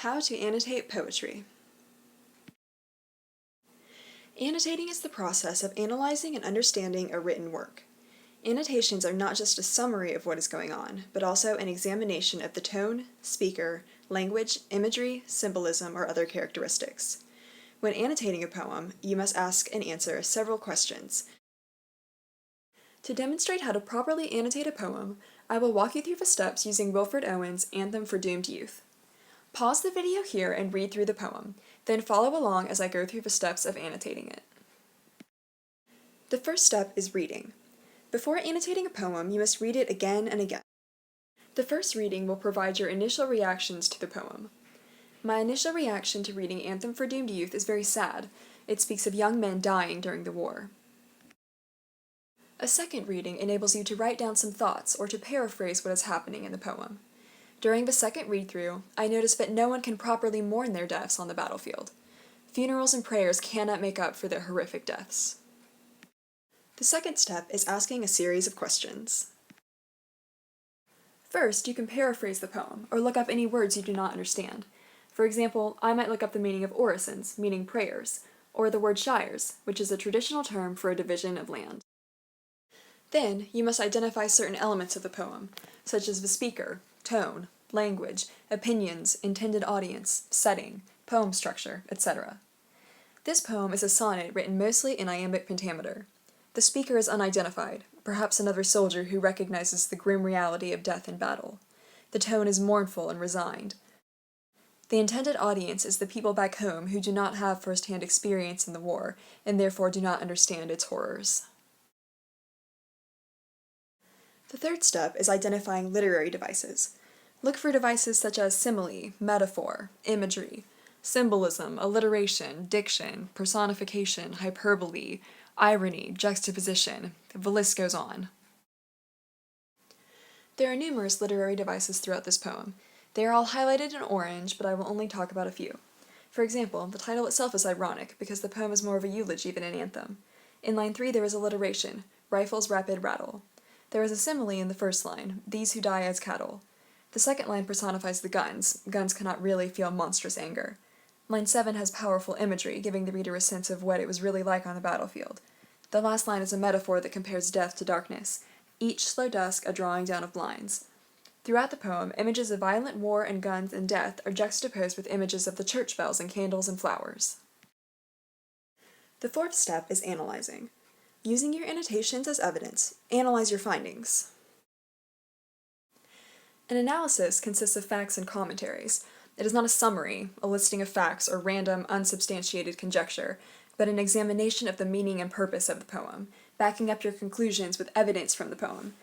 How to annotate poetry. Annotating is the process of analyzing and understanding a written work. Annotations are not just a summary of what is going on, but also an examination of the tone, speaker, language, imagery, symbolism, or other characteristics. When annotating a poem, you must ask and answer several questions. To demonstrate how to properly annotate a poem, I will walk you through the steps using Wilfred Owen's Anthem for Doomed Youth. Pause the video here and read through the poem, then follow along as I go through the steps of annotating it. The first step is reading. Before annotating a poem, you must read it again and again. The first reading will provide your initial reactions to the poem. My initial reaction to reading Anthem for Doomed Youth is very sad. It speaks of young men dying during the war. A second reading enables you to write down some thoughts or to paraphrase what is happening in the poem. During the second read-through, I noticed that no one can properly mourn their deaths on the battlefield. Funerals and prayers cannot make up for their horrific deaths. The second step is asking a series of questions. First, you can paraphrase the poem, or look up any words you do not understand. For example, I might look up the meaning of orisons, meaning prayers, or the word shires, which is a traditional term for a division of land. Then, you must identify certain elements of the poem, such as the speaker, tone, language, opinions, intended audience, setting, poem structure, etc. This poem is a sonnet written mostly in iambic pentameter. The speaker is unidentified, perhaps another soldier who recognizes the grim reality of death in battle. The tone is mournful and resigned. The intended audience is the people back home who do not have first-hand experience in the war, and therefore do not understand its horrors. The third step is identifying literary devices. Look for devices such as simile, metaphor, imagery, symbolism, alliteration, diction, personification, hyperbole, irony, juxtaposition. The list goes on. There are numerous literary devices throughout this poem. They are all highlighted in orange, but I will only talk about a few. For example, the title itself is ironic because the poem is more of a eulogy than an anthem. In line 3 there is alliteration, rifles rapid rattle. There is a simile in the first line, these who die as cattle. The second line personifies the guns. Guns cannot really feel monstrous anger. Line 7 has powerful imagery, giving the reader a sense of what it was really like on the battlefield. The last line is a metaphor that compares death to darkness. Each slow dusk a drawing down of blinds. Throughout the poem, images of violent war and guns and death are juxtaposed with images of the church bells and candles and flowers. The fourth step is analyzing. Using your annotations as evidence, analyze your findings. An analysis consists of facts and commentaries. It is not a summary, a listing of facts, or random, unsubstantiated conjecture, but an examination of the meaning and purpose of the poem, backing up your conclusions with evidence from the poem.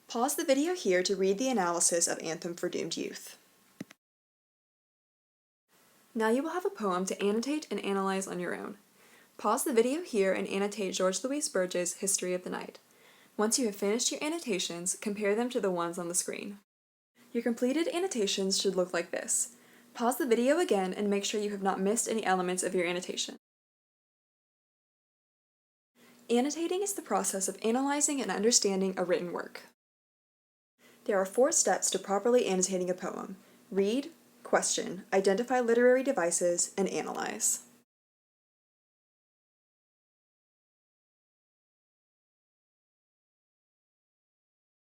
Pause the video here to read the analysis of Anthem for Doomed Youth. Now you will have a poem to annotate and analyze on your own. Pause the video here and annotate George Louis Burge's History of the Night. Once you have finished your annotations, compare them to the ones on the screen. Your completed annotations should look like this. Pause the video again and make sure you have not missed any elements of your annotation. Annotating is the process of analyzing and understanding a written work. There are 4 steps to properly annotating a poem: read, question, identify literary devices, and analyze.